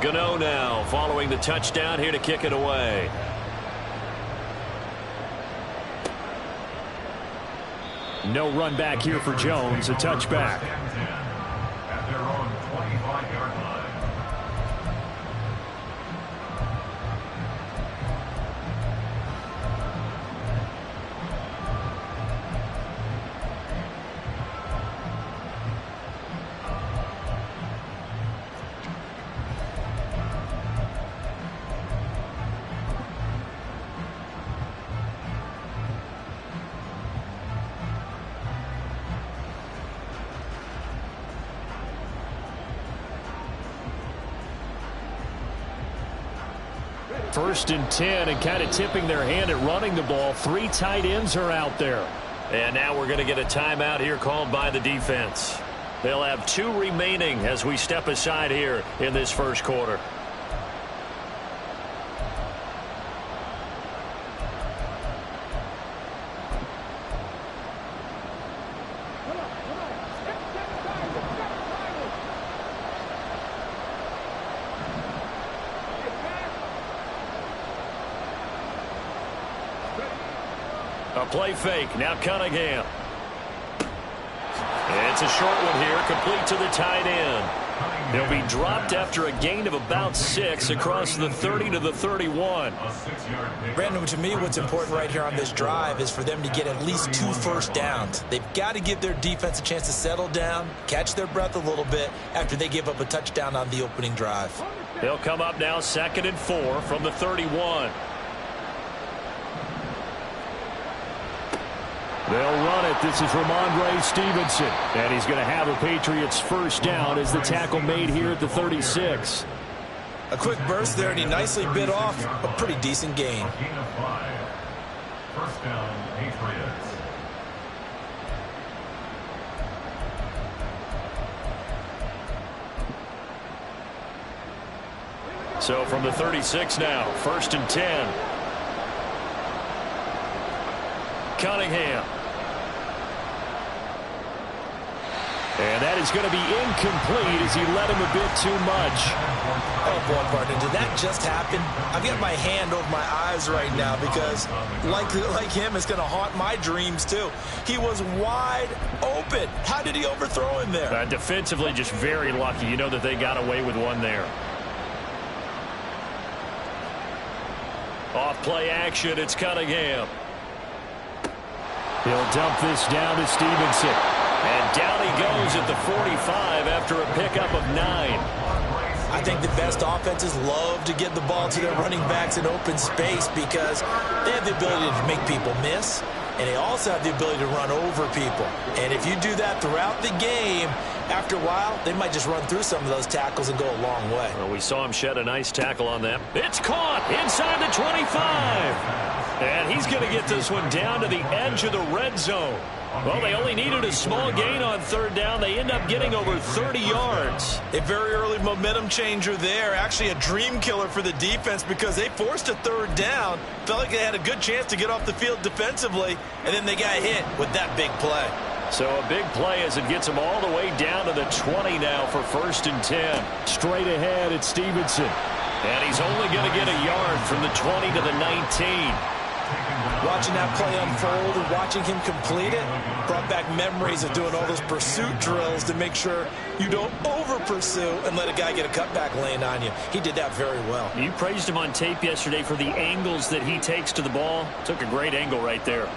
Gano now following the touchdown here to kick it away. No run back here for Jones, a touchback. At their own 25-yard line. First and 10, and kind of tipping their hand at running the ball. 3 tight ends are out there. And now we're going to get a timeout here called by the defense. They'll have 2 remaining as we step aside here in this first quarter. A play fake. Now Cunningham. It's a short one here, complete to the tight end. They'll be dropped after a gain of about 6 across the 30 to the 31. Brandon, to me, what's important right here on this drive is for them to get at least 2 first downs. They've got to give their defense a chance to settle down, catch their breath a little bit after they give up a touchdown on the opening drive. They'll come up now 2nd and 4 from the 31. They'll run it. This is Ramondre Stevenson. And he's going to have a Patriots first down as the tackle made here at the 36. A quick burst there, and he nicely bit off a pretty decent gain. First down, Patriots. So from the 36 now, 1st and 10. Cunningham. And that is going to be incomplete as he led him a bit too much. Oh, boy, partner, did that just happen? I've got my hand over my eyes right now because, like him, it's going to haunt my dreams, too. He was wide open. How did he overthrow him there? Defensively, just very lucky. You know that they got away with one there. Off play action, it's Cunningham. He'll dump this down to Stevenson. And down he goes at the 45 after a pickup of 9. I think the best offenses love to get the ball to their running backs in open space because they have the ability to make people miss, and they also have the ability to run over people. And if you do that throughout the game, after a while, they might just run through some of those tackles and go a long way. Well, we saw him shed a nice tackle on them. It's caught inside the 25. And he's going to get this one down to the edge of the red zone. Well, they only needed a small gain on 3rd down. They end up getting over 30 yards. A very early momentum changer there. Actually a dream killer for the defense because they forced a 3rd down. Felt like they had a good chance to get off the field defensively, and then they got hit with that big play. So a big play as it gets them all the way down to the 20 now for 1st and 10. Straight ahead, it's Stevenson. And he's only going to get a yard from the 20 to the 19. Watching that play unfold and watching him complete it brought back memories of doing all those pursuit drills to make sure you don't over-pursue and let a guy get a cutback lane on you. He did that very well. You praised him on tape yesterday for the angles that he takes to the ball. Took a great angle right there.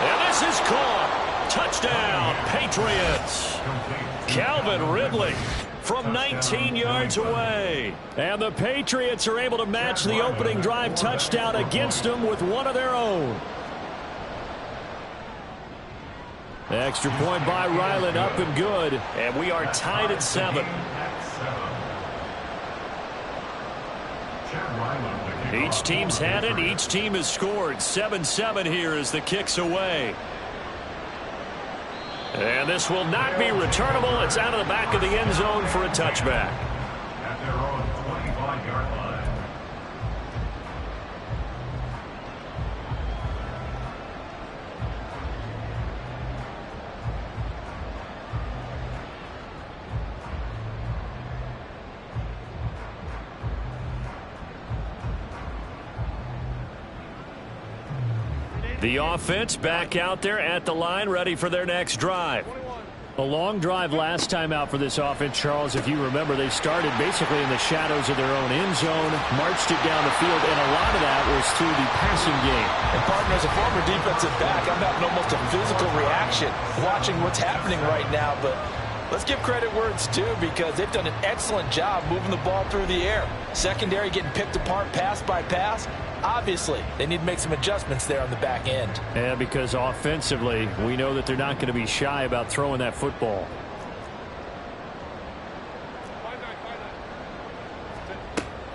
And this is caught. Touchdown, Patriots. Calvin Ridley from 19 yards away. And the Patriots are able to match the opening drive touchdown against them with one of their own. Extra point by Ryland, up and good. And we are tied at 7. Each team's had it. Each team has scored. 7-7 here as the kick's away. And this will not be returnable. It's out of the back of the end zone for a touchback. At their own 25-yard line. The offense back out there at the line, ready for their next drive. A long drive last time out for this offense, Charles. If you remember, they started basically in the shadows of their own end zone, marched it down the field, and a lot of that was through the passing game. And, partner, as a former defensive back, I'm having almost a physical reaction watching what's happening right now. But let's give credit where it's due, because they've done an excellent job moving the ball through the air. Secondary getting picked apart pass by pass. Obviously, they need to make some adjustments there on the back end. And because offensively, we know that they're not going to be shy about throwing that football.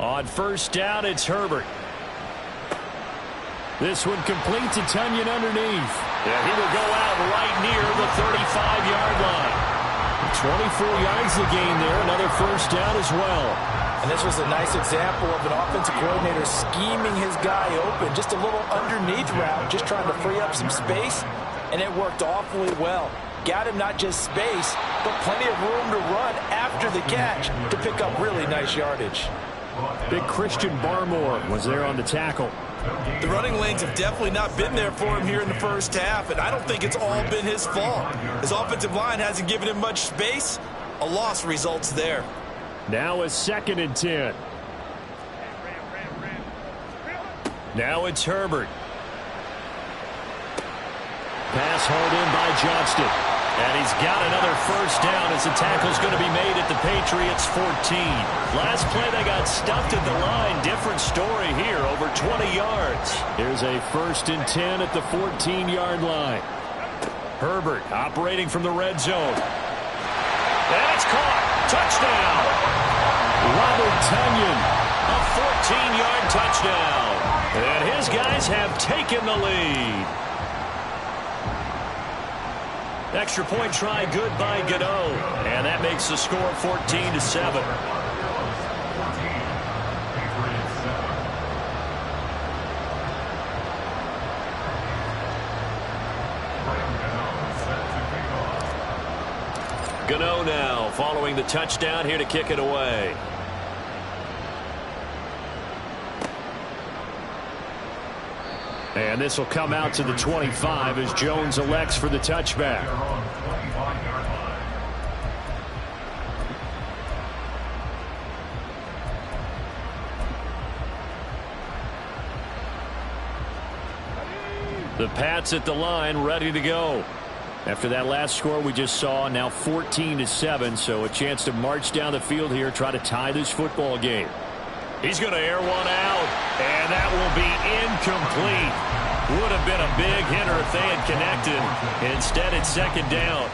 On first down, it's Herbert. This one complete to Tunyon underneath. Yeah, he will go out right near the 35-yard line. 24 yards to gain there. Another first down as well. And this was a nice example of an offensive coordinator scheming his guy open. Just a little underneath route, just trying to free up some space, and it worked awfully well. Got him not just space, but plenty of room to run after the catch to pick up really nice yardage. Big Christian Barmore was there on the tackle. The running lanes have definitely not been there for him here in the first half, and I don't think it's all been his fault. His offensive line hasn't given him much space. A loss results there. Now a 2nd and 10. Now it's Herbert. Pass hauled in by Johnston. And he's got another first down as the tackle's going to be made at the Patriots' 14. Last play they got stuffed at the line. Different story here, over 20 yards. Here's a 1st and 10 at the 14-yard line. Herbert operating from the red zone. And it's caught. Touchdown. Robert Tunyon. A 14-yard touchdown. And his guys have taken the lead. Extra point try good by Gano. And that makes the score 14-7. Gano now following the touchdown here to kick it away. And this will come out to the 25 as Jones elects for the touchback. The Pats at the line, ready to go. After that last score we just saw, now 14-7, so a chance to march down the field here, try to tie this football game. He's going to air one out, and that will be incomplete. Would have been a big hitter if they had connected. Instead, it's 2nd down.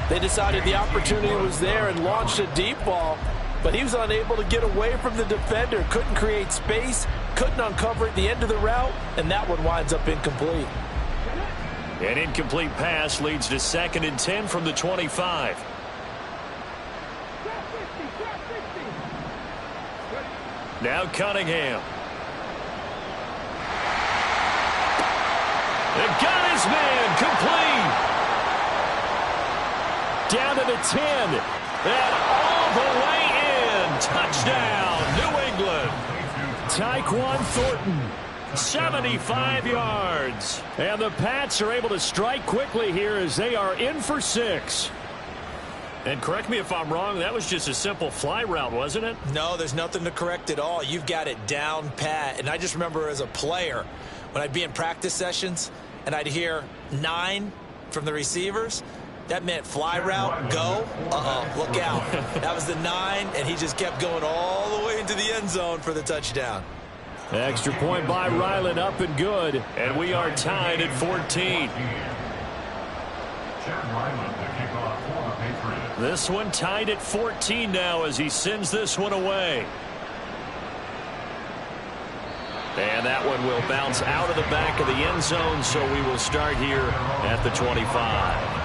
They decided the opportunity was there and launched a deep ball, but he was unable to get away from the defender. Couldn't create space, couldn't uncover at the end of the route, and that one winds up incomplete. An incomplete pass leads to 2nd and 10 from the 25. Now Cunningham. They've got his man complete. Down to the 10. And all the way in. Touchdown, New England. Tyquan Thornton. 75 yards. And the Pats are able to strike quickly here as they are in for 6. And correct me if I'm wrong, that was just a simple fly route, wasn't it? No, there's nothing to correct at all. You've got it down pat. And I just remember as a player, when I'd be in practice sessions and I'd hear 9 from the receivers, that meant fly route, go. Look out. That was the 9, and he just kept going all the way into the end zone for the touchdown. Extra point by Ryland, up and good. And we are tied at 14. This one tied at 14 now as he sends this one away. And that one will bounce out of the back of the end zone, so we will start here at the 25.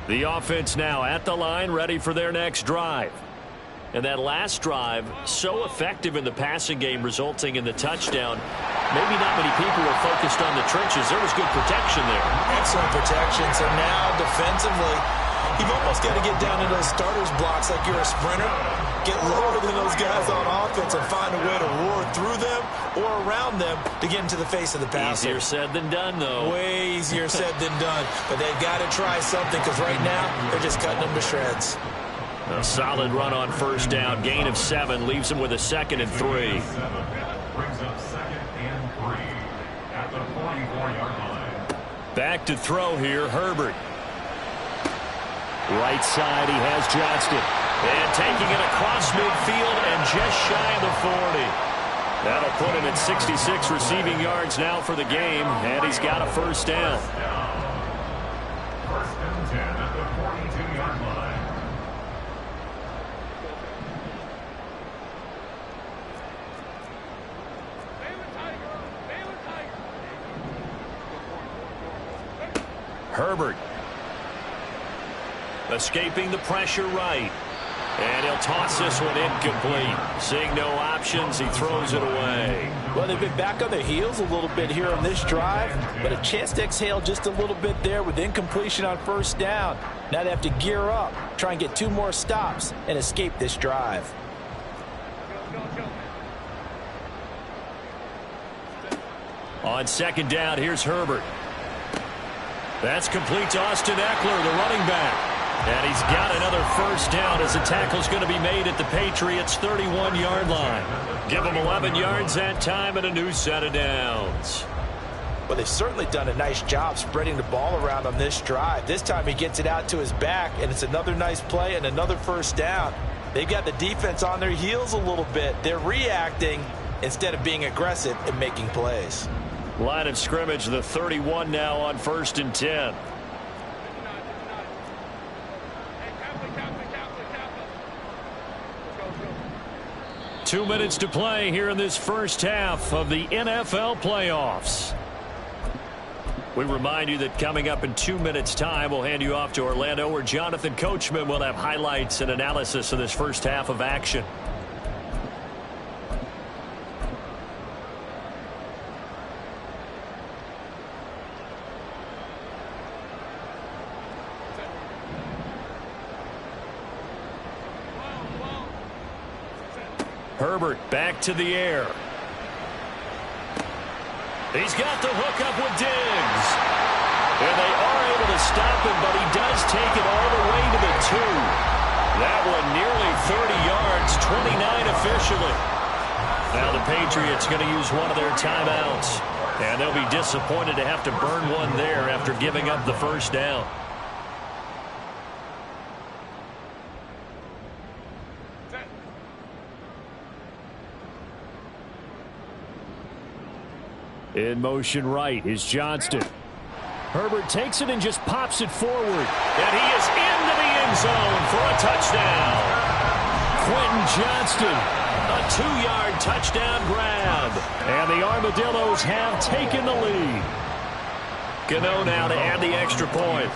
The offense now at the line, ready for their next drive. And that last drive, so effective in the passing game, resulting in the touchdown. Maybe not many people were focused on the trenches. There was good protection there. Excellent protection. So now defensively, You've almost got to get down to those starters blocks like you're a sprinter. Get lower than those guys on offense and find a way to roar through them or around them to get into the face of the passer. Easier said than done, though. Way easier said than done. But they've got to try something because right now they're just cutting them to shreds. A solid run on first down. Gain of 7 leaves him with a 2nd and 3. Brings up 2nd and 3 at the 44-yard line. Back to throw here, Herbert. Right side, he has Johnston. And taking it across midfield and just shy of the 40. That'll put him at 66 receiving yards now for the game, and he's got a first down. First and 10 at the 42-yard line. Herbert. Escaping the pressure right. And he'll toss this one incomplete. Seeing no options, he throws it away. Well, they've been back on their heels a little bit here on this drive, but a chance to exhale just a little bit there with incompletion on first down. Now they have to gear up, try and get 2 more stops, and escape this drive. On second down, here's Herbert. That's complete to Austin Eckler, the running back. And he's got another first down as the tackle's going to be made at the Patriots' 31-yard line. Give them 11 yards that time and a new set of downs. Well, they've certainly done a nice job spreading the ball around on this drive. This time he gets it out to his back, and it's another nice play and another first down. They've got the defense on their heels a little bit. They're reacting instead of being aggressive and making plays. Line of scrimmage, the 31 now on 1st and 10. Two minutes to play here in this first half of the NFL playoffs. We remind you that coming up in 2 minutes' time, we'll hand you off to Orlando, where Jonathan Coachman will have highlights and analysis of this first half of action. Herbert back to the air. He's got the hook up with Diggs. And they are able to stop him, but he does take it all the way to the 2. That one nearly 30 yards, 29 officially. Now the Patriots going to use one of their timeouts. And they'll be disappointed to have to burn one there after giving up the first down. In motion right is Johnston. Herbert takes it and just pops it forward. And he is into the end zone for a touchdown. Quentin Johnston. A 2-yard touchdown grab. And the Armadillos have taken the lead. Gano now to add the extra point.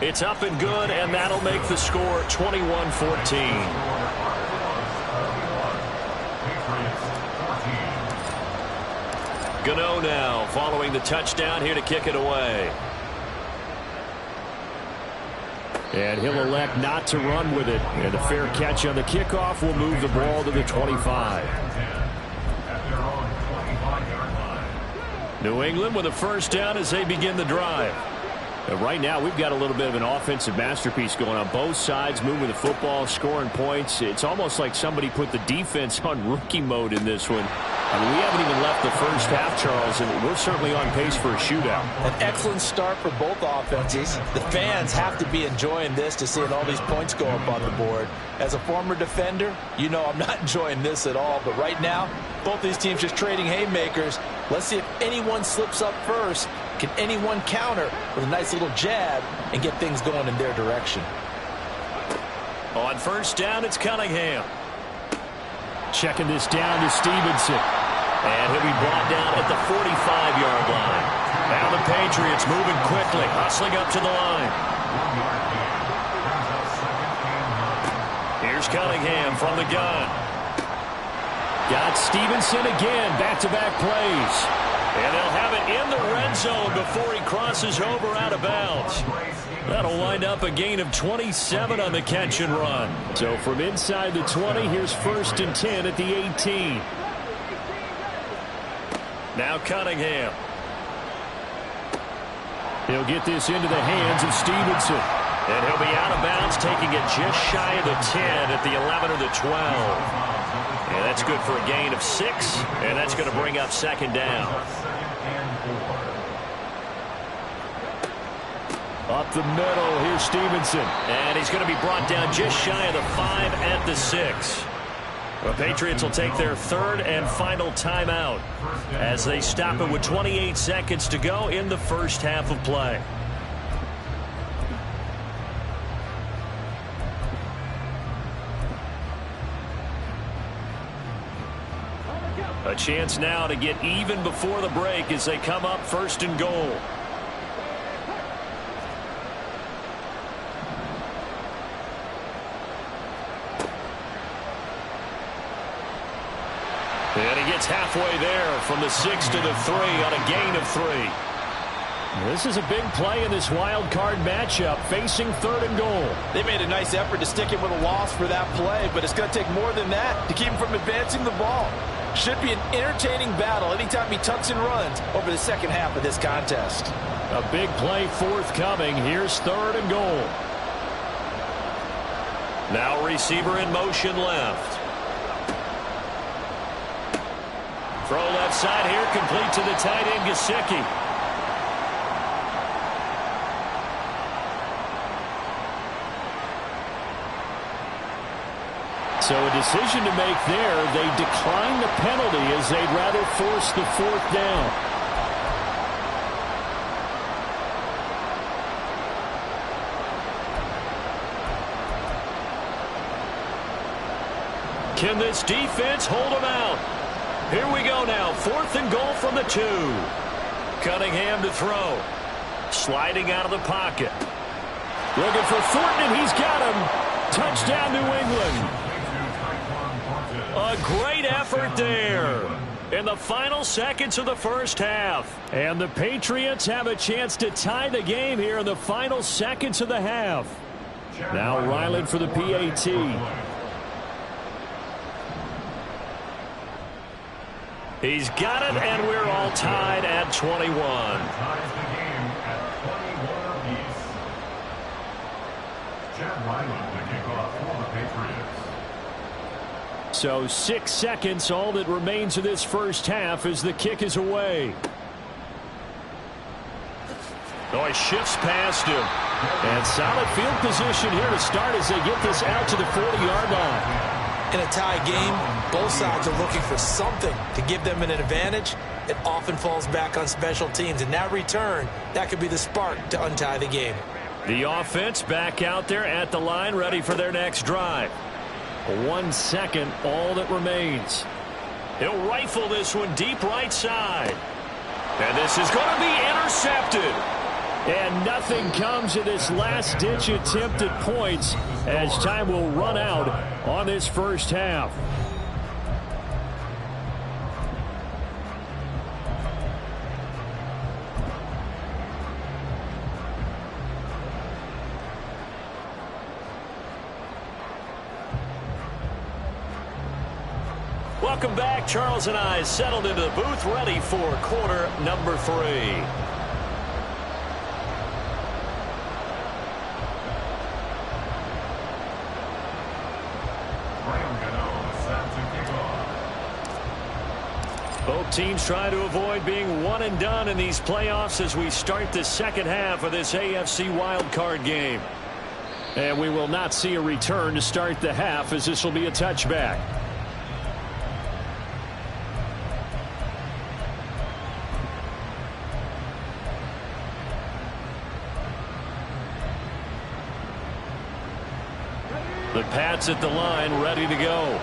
It's up and good, and that'll make the score 21-14. Gano now following the touchdown here to kick it away. And he'll elect not to run with it. And a fair catch on the kickoff will move the ball to the 25. New England with a first down as they begin the drive. Right now, we've got a little bit of an offensive masterpiece going on. Both sides moving the football, scoring points. It's almost like somebody put the defense on rookie mode in this one. I mean, we haven't even left the first half, Charles, and we're certainly on pace for a shootout. An excellent start for both offenses. The fans have to be enjoying this to see all these points go up on the board. As a former defender, you know I'm not enjoying this at all. But right now, both these teams just trading haymakers. Let's see if anyone slips up first. Can anyone counter with a nice little jab and get things going in their direction? On first down, it's Cunningham. Checking this down to Stevenson. And he'll be brought down at the 45-yard line. Now the Patriots moving quickly, hustling up to the line. Here's Cunningham from the gun. Got Stevenson again, back-to-back plays. And they'll have it in the red zone before he crosses over out of bounds. That'll wind up a gain of 27 on the catch and run. So from inside the 20, here's 1st and 10 at the 18. Now Cunningham. He'll get this into the hands of Stevenson. And he'll be out of bounds, taking it just shy of the 10 at the 11 or the 12. And that's good for a gain of 6, and that's going to bring up 2nd down. Up the middle, here's Stevenson. And he's going to be brought down just shy of the 5 at the 6. The Patriots will take their 3rd and final timeout as they stop it with 28 seconds to go in the first half of play. A chance now to get even before the break as they come up 1st and goal. And he gets halfway there from the 6 to the 3 on a gain of 3. This is a big play in this wild card matchup, facing 3rd and goal. They made a nice effort to stick him with a loss for that play, but it's going to take more than that to keep him from advancing the ball. Should be an entertaining battle anytime he tucks and runs over the second half of this contest. A big play forthcoming. Here's 3rd and goal. Now receiver in motion left. Throw left side here, complete to the tight end, Gesicki. So a decision to make there. They decline the penalty as they'd rather force the 4th down. Can this defense hold them out? Here we go now. 4th and goal from the 2. Cunningham to throw. Sliding out of the pocket. Looking for Thornton, and he's got him. Touchdown, New England. A great effort there in the final seconds of the first half. And the Patriots have a chance to tie the game here in the final seconds of the half. Now Ryland for the PAT. He's got it, and we're all tied at 21. Ties the game at 21 apiece. Chad Ryland to kick off for the Patriots. So 6 seconds, all that remains of this first half as the kick is away. Oh, he shifts past him. And solid field position here to start as they get this out to the 40-yard line. In a tie game, both sides are looking for something to give them an advantage. It often falls back on special teams. And that return, that could be the spark to untie the game. The offense back out there at the line, ready for their next drive. 1 second, all that remains. He'll rifle this one deep right side. And this is going to be intercepted. And nothing comes of this last-ditch attempt at points as time will run out on this first half. Welcome back. Charles and I settled into the booth, ready for quarter number 3. Both teams try to avoid being one and done in these playoffs as we start the second half of this AFC wildcard game. And we will not see a return to start the half as this will be a touchback. The Pats at the line, ready to go.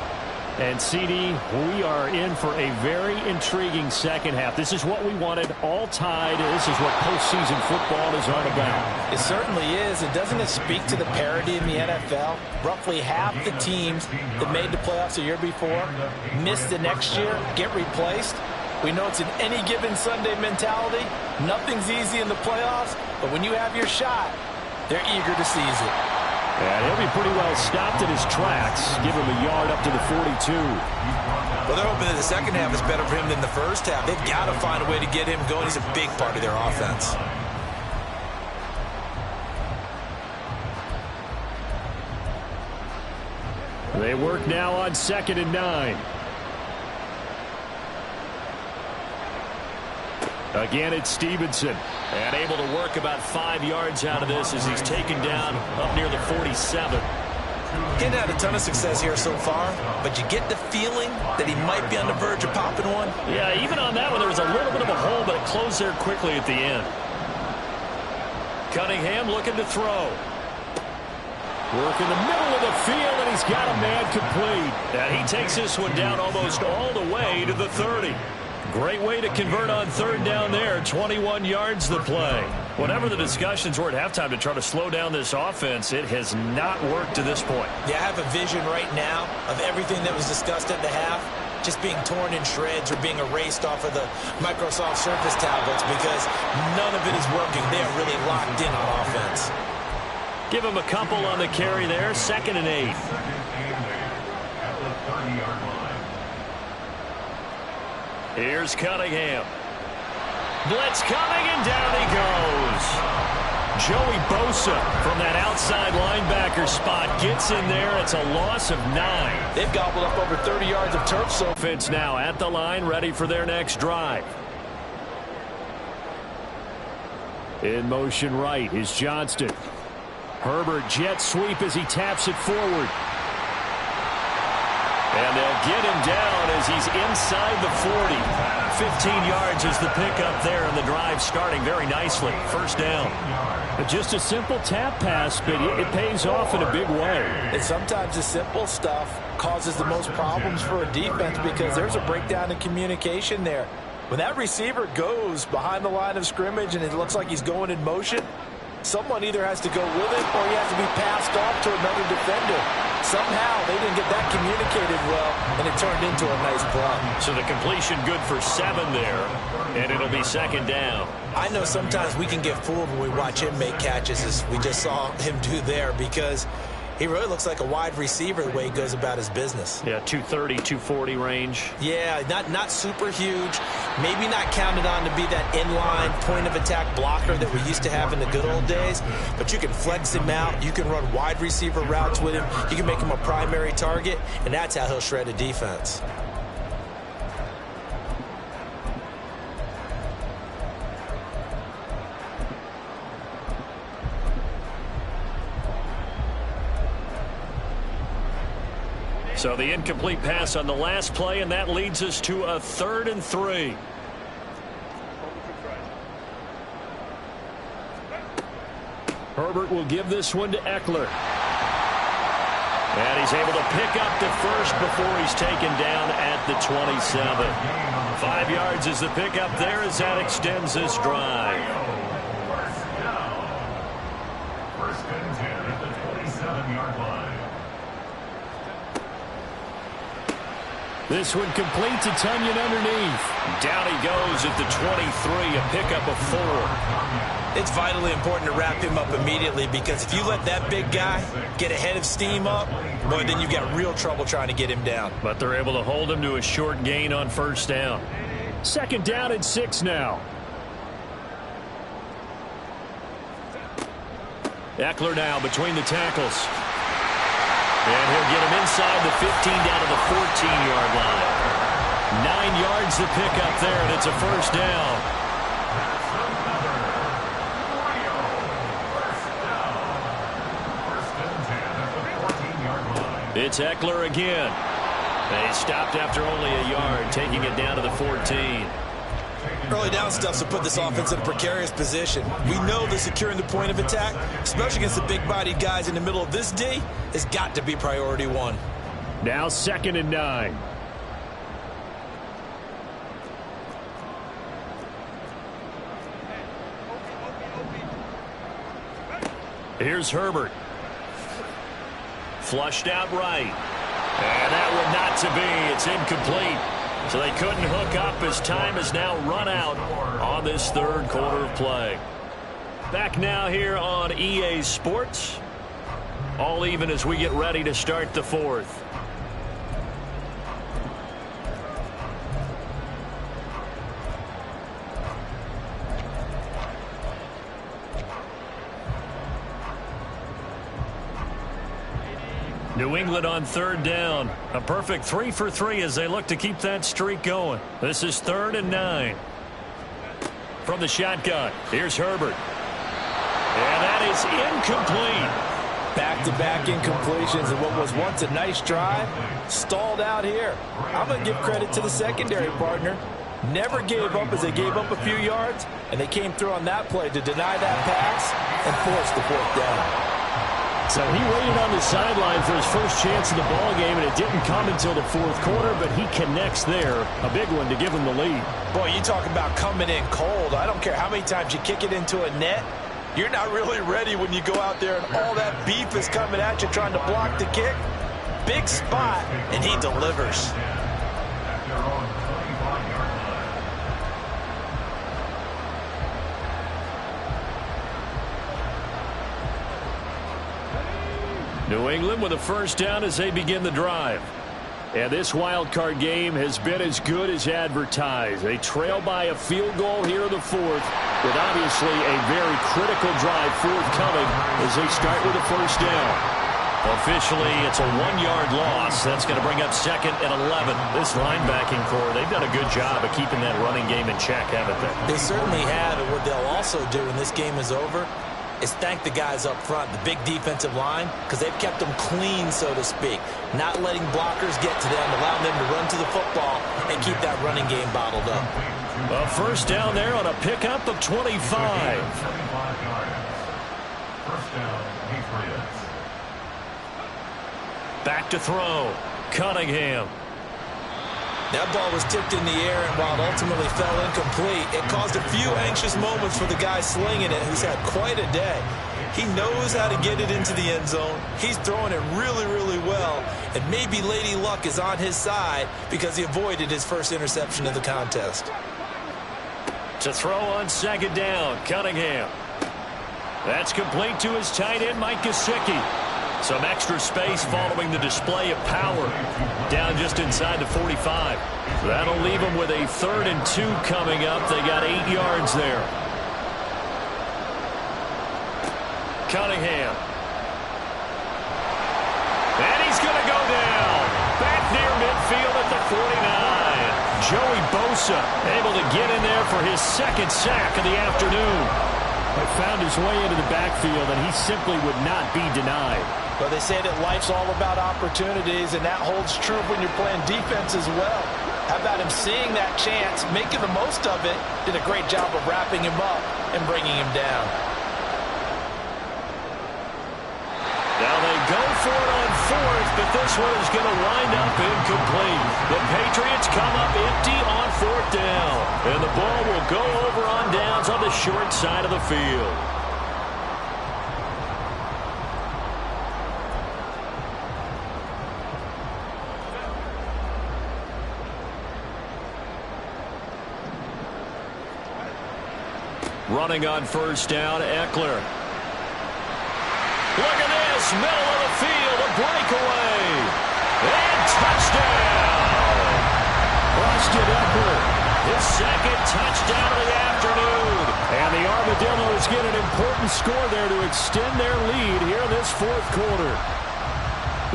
And, CD, we are in for a very intriguing second half. This is what we wanted, all tied. This is what postseason football is all about. It certainly is. And doesn't it speak to the parity in the NFL? Roughly half the teams that made the playoffs the year before miss the next year, get replaced. We know it's an any given Sunday mentality. Nothing's easy in the playoffs, but when you have your shot, they're eager to seize it. And he'll be pretty well stopped in his tracks. Give him a yard up to the 42. Well, they're hoping that the second half is better for him than the first half. They've got to find a way to get him going. He's a big part of their offense. They work now on 2nd and 9. Again, it's Stevenson. And able to work about 5 yards out of this as he's taken down up near the 47. He hadn't had a ton of success here so far, but you get the feeling that he might be on the verge of popping one. Yeah, even on that one, there was a little bit of a hole, but it closed there quickly at the end. Cunningham looking to throw. Work in the middle of the field, and he's got a man complete. And he takes this one down almost all the way to the 30. Great way to convert on 3rd down there. 21 yards the play. Whatever the discussions were at halftime to try to slow down this offense, it has not worked to this point. Yeah, I have a vision right now of everything that was discussed at the half just being torn in shreds or being erased off of the Microsoft Surface tablets because none of it is working. They are really locked in on offense. Give him a couple on the carry there. 2nd and 8. At the 30-yard line. Here's Cunningham. Blitz coming, and down he goes. Joey Bosa from that outside linebacker spot gets in there. It's a loss of 9. They've gobbled up over 30 yards of turf so Offense now at the line, ready for their next drive. In motion right is Johnston. Herbert jet sweep as he taps it forward. And they'll get him down as he's inside the 40. 15 yards is the pickup there, and the drive starting very nicely. 1st down. Just a simple tap pass, but it pays off in a big way. And sometimes the simple stuff causes the most problems for a defense because there's a breakdown in communication there. When that receiver goes behind the line of scrimmage and it looks like he's going in motion, someone either has to go with it or he has to be passed off to another defender. Somehow they didn't get that communicated well, and it turned into a nice play. So the completion good for 7 there, and it'll be 2nd down. I know sometimes we can get fooled when we watch him make catches, as we just saw him do there, because he really looks like a wide receiver the way he goes about his business. Yeah, 230, 240 range. Yeah, not super huge. Maybe not counted on to be that inline point-of-attack blocker that we used to have in the good old days. But you can flex him out. You can run wide receiver routes with him. You can make him a primary target, and that's how he'll shred a defense. So the incomplete pass on the last play, and that leads us to a 3rd and 3. Herbert will give this one to Eckler. And he's able to pick up the 1st before he's taken down at the 27. 5 yards is the pickup there as that extends this drive. 1st and 10 at the 27-yard line. This one complete to Tunyon underneath. Down he goes at the 23, a pickup of 4. It's vitally important to wrap him up immediately because if you let that big guy get ahead of steam up, boy, then you've got real trouble trying to get him down. But they're able to hold him to a short gain on 1st down. 2nd down and 6 now. Eckler now between the tackles. And he'll get him inside the 15 down to the 14-yard line. 9 yards to pick up there, and it's a 1st down. It's Eckler again. They stopped after only a yard, taking it down to the 14. Early down stuff to put this offense in a precarious position. We know that securing the point of attack, especially against the big-bodied guys in the middle of this D, has got to be priority 1. Now 2nd and 9. Here's Herbert. Flushed out right. And that one not to be. It's incomplete. So they couldn't hook up as time is now run out on this third quarter of play. Back now here on EA Sports. All even as we get ready to start the fourth. New England on third down. A perfect 3 for 3 as they look to keep that streak going. This is 3rd and 9. From the shotgun, here's Herbert. And that is incomplete. Back-to-back incompletions and what was once a nice drive stalled out here. I'm going to give credit to the secondary partner. Never gave up as they gave up a few yards, and they came through on that play to deny that pass and force the 4th down. So he waited on the sideline for his first chance of the ball game, and it didn't come until the 4th quarter, but he connects there. A big one to give him the lead. Boy, you talk about coming in cold. I don't care how many times you kick it into a net. You're not really ready when you go out there and all that beef is coming at you trying to block the kick. Big spot, and he delivers. New England with a first down as they begin the drive. And this wild card game has been as good as advertised. They trail by a field goal here in the 4th, with obviously a very critical drive forthcoming as they start with a first down. Officially, it's a 1-yard loss. That's going to bring up 2nd and 11. This linebacking core, they've done a good job of keeping that running game in check, haven't they? They certainly have, and what they'll also do when this game is over is thank the guys up front, the big defensive line, because they've kept them clean, so to speak, not letting blockers get to them, allowing them to run to the football and keep that running game bottled up. A first down there on a pickup of 25. First down, Patriots. Back to throw. Cunningham. That ball was tipped in the air, and while it ultimately fell incomplete, it caused a few anxious moments for the guy slinging it, who's had quite a day. He knows how to get it into the end zone. He's throwing it really, really well, and maybe Lady Luck is on his side because he avoided his first interception of the contest. To throw on 2nd down, Cunningham. That's complete to his tight end, Mike Gesicki. Some extra space following the display of power. Down just inside the 45. That'll leave them with a 3rd and 2 coming up. They got 8 yards there. Cunningham. And he's going to go down. Back near midfield at the 49. Joey Bosa able to get in there for his 2nd sack of the afternoon. He found his way into the backfield, and he simply would not be denied. But they say that life's all about opportunities, and that holds true when you're playing defense as well. How about him seeing that chance, making the most of it, did a great job of wrapping him up and bringing him down. Now they go for it on 4th, but this one is going to wind up incomplete. The Patriots come up empty on 4th down, and the ball will go over on downs on the short side of the field. Running on first down, Eckler. Look at this, middle of the field, a breakaway. And touchdown. Austin Eckler, his 2nd touchdown of the afternoon. And the Armadillos get an important score there to extend their lead here in this 4th quarter.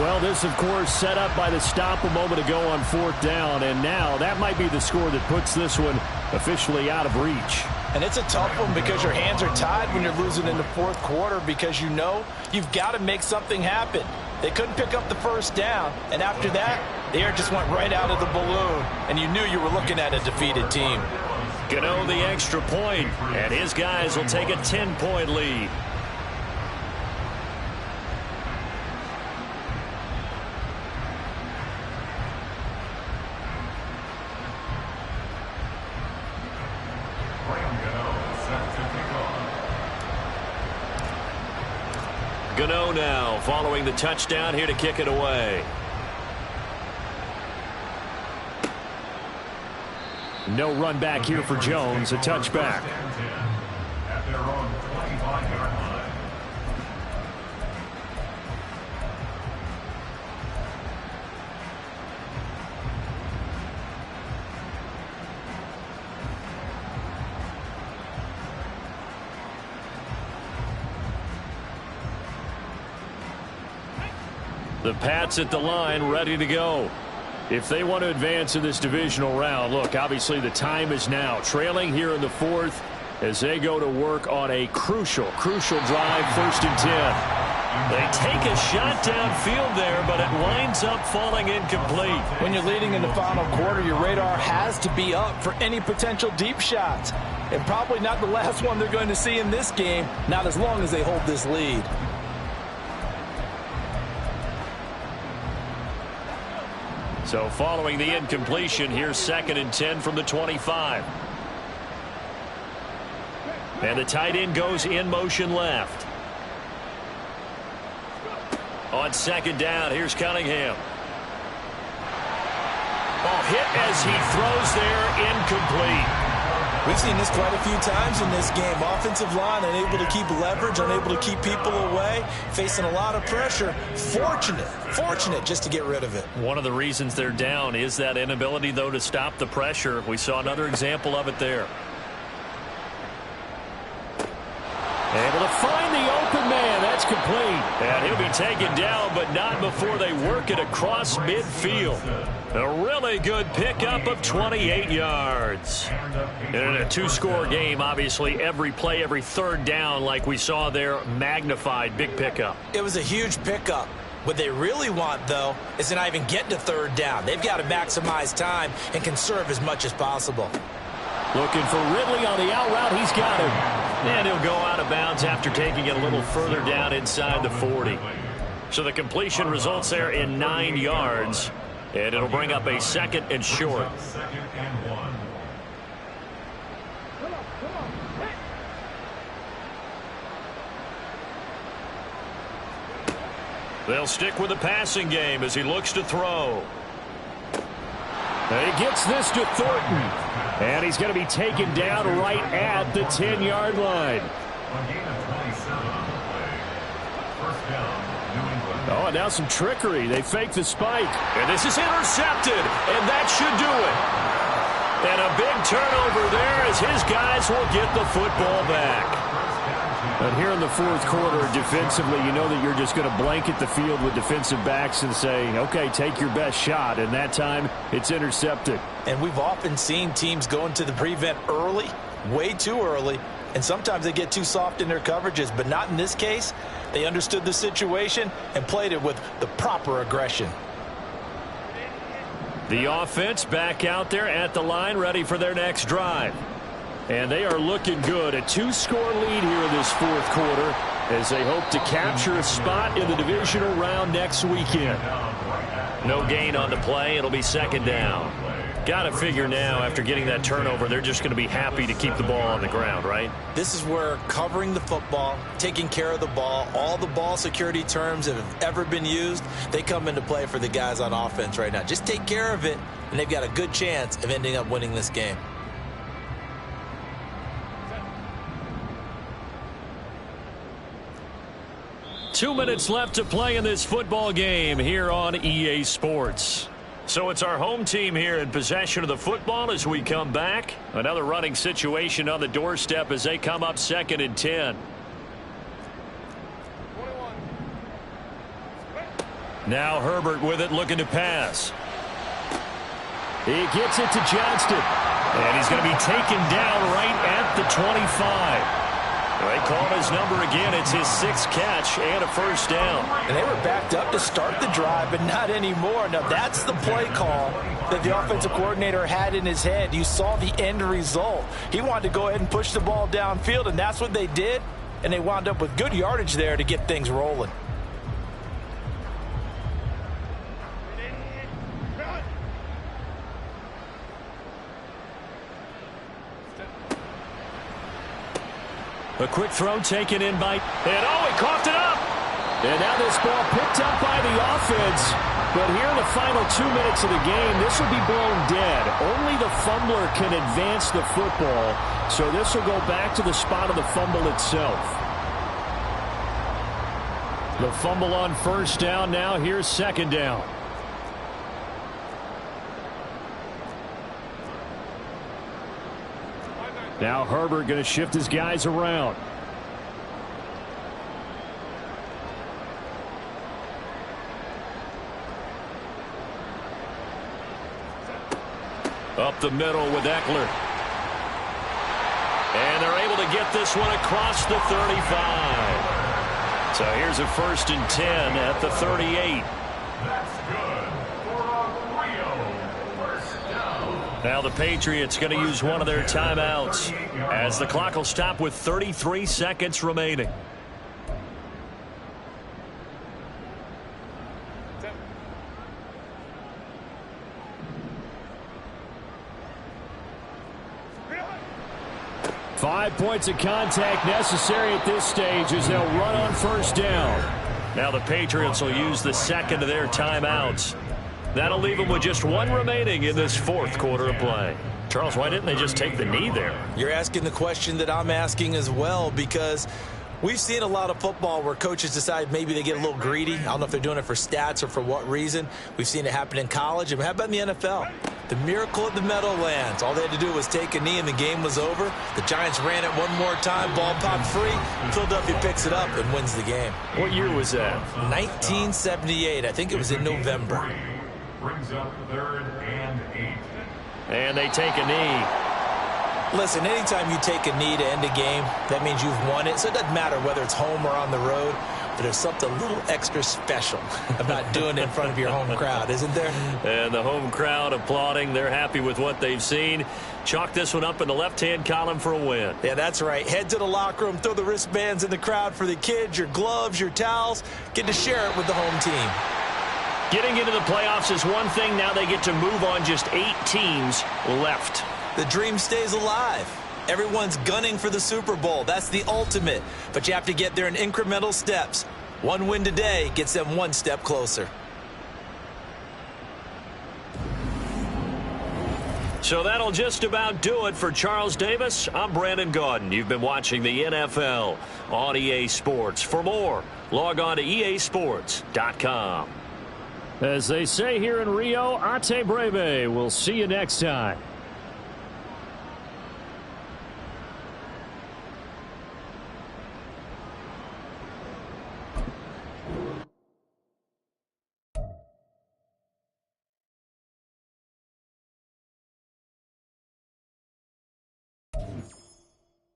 Well, this, of course, set up by the stop a moment ago on 4th down, and now that might be the score that puts this one officially out of reach. And it's a tough one because your hands are tied when you're losing in the 4th quarter because you know you've got to make something happen. They couldn't pick up the first down, and after that, the air just went right out of the balloon, and you knew you were looking at a defeated team. Gano the extra point, and his guys will take a 10-point lead. Gano now following the touchdown here to kick it away. No run back here for Jones, a touchback. At their own 25-yard line. The Pats at the line, ready to go. If they want to advance in this divisional round, look, obviously the time is now. Trailing here in the fourth as they go to work on a crucial drive, 1st and 10. They take a shot downfield there, but it winds up falling incomplete. When you're leading in the final quarter, your radar has to be up for any potential deep shots. And probably not the last one they're going to see in this game, not as long as they hold this lead. So following the incompletion, here's 2nd and 10 from the 25. And the tight end goes in motion left. On 2nd down, here's Cunningham. Oh, hit as he throws there, incomplete. We've seen this quite a few times in this game. Offensive line unable to keep leverage, unable to keep people away, facing a lot of pressure. Fortunate just to get rid of it. One of the reasons they're down is that inability, though, to stop the pressure. We saw another example of it there. Able to find the open man. That's complete. And he'll be taken down, but not before they work it across midfield. A really good pickup of 28 yards. And in a 2-score game, obviously, every play, every 3rd down, like we saw there, magnified. Big pickup. It was a huge pickup. What they really want, though, is to not even get to 3rd down. They've got to maximize time and conserve as much as possible. Looking for Ridley on the out route. He's got him. And he'll go out of bounds after taking it a little further down inside the 40. So the completion results there in 9 yards. And it'll bring up a 2nd and short. 2nd and 1. They'll stick with the passing game as he looks to throw. He gets this to Thornton. And he's going to be taken down right at the 10-yard line. A gain of 27 on the play. 1st down, New England. Oh, and now some trickery. They fake the spike. And this is intercepted, and that should do it. And a big turnover there as his guys will get the football back. But here in the 4th quarter, defensively, you know that you're just going to blanket the field with defensive backs and say, okay, take your best shot. And that time, it's intercepted. And we've often seen teams go into the prevent early, way too early, and sometimes they get too soft in their coverages, but not in this case. They understood the situation and played it with the proper aggression. The offense back out there at the line, ready for their next drive. And they are looking good. A 2-score lead here in this 4th quarter as they hope to capture a spot in the divisional round next weekend. No gain on the play. It'll be 2nd down. Got to figure now, after getting that turnover, they're just going to be happy to keep the ball on the ground, right? This is where covering the football, taking care of the ball, all the ball security terms that have ever been used, they come into play for the guys on offense right now. Just take care of it, and they've got a good chance of ending up winning this game. Two minutes left to play in this football game here on EA Sports. So it's our home team here in possession of the football as we come back. Another running situation on the doorstep as they come up 2nd and 10. Now Herbert with it, looking to pass. He gets it to Johnston. And he's going to be taken down right at the 25. They call his number again. It's his 6th catch and a 1st down. And they were backed up to start the drive, but not anymore. Now, that's the play call that the offensive coordinator had in his head. You saw the end result. He wanted to go ahead and push the ball downfield, and that's what they did. And they wound up with good yardage there to get things rolling. A quick throw taken in by... And oh, he coughed it up! And now this ball picked up by the offense. But here in the final 2 minutes of the game, this will be blown dead. Only the fumbler can advance the football. So this will go back to the spot of the fumble itself. The fumble on first down now. Here's second down. Now Herbert going to shift his guys around. Up the middle with Eckler. And they're able to get this one across the 35. So here's a 1st and 10 at the 38. That's good for a Rio first down. Now the Patriots going to use one of their timeouts as the clock will stop with 33 seconds remaining. Five points of contact necessary at this stage as they'll run on first down. Now the Patriots will use the second of their timeouts. That'll leave them with just one remaining in this fourth quarter of play. Charles, why didn't they just take the knee there? You're asking the question that I'm asking as well, because we've seen a lot of football where coaches decide maybe they get a little greedy. I don't know if they're doing it for stats or for what reason. We've seen it happen in college. And how about in the NFL? The miracle of the Meadowlands. All they had to do was take a knee and the game was over. The Giants ran it one more time. Ball popped free. Philadelphia picks it up and wins the game. What year was that? 1978. I think it was in November. Brings up 3rd and 8. And they take a knee. Listen, anytime you take a knee to end a game, that means you've won it. So it doesn't matter whether it's home or on the road. But there's something a little extra special about doing it in front of your home crowd, isn't there? And the home crowd applauding. They're happy with what they've seen. Chalk this one up in the left-hand column for a win. Yeah, that's right. Head to the locker room, throw the wristbands in the crowd for the kids, your gloves, your towels. Get to share it with the home team. Getting into the playoffs is one thing. Now they get to move on. Just 8 teams left. The dream stays alive. Everyone's gunning for the Super Bowl. That's the ultimate. But you have to get there in incremental steps. One win today gets them one step closer. So that'll just about do it for Charles Davis. I'm Brandon Gaudin. You've been watching the NFL on EA Sports. For more, log on to easports.com. As they say here in Rio, Ate Breve. We'll see you next time.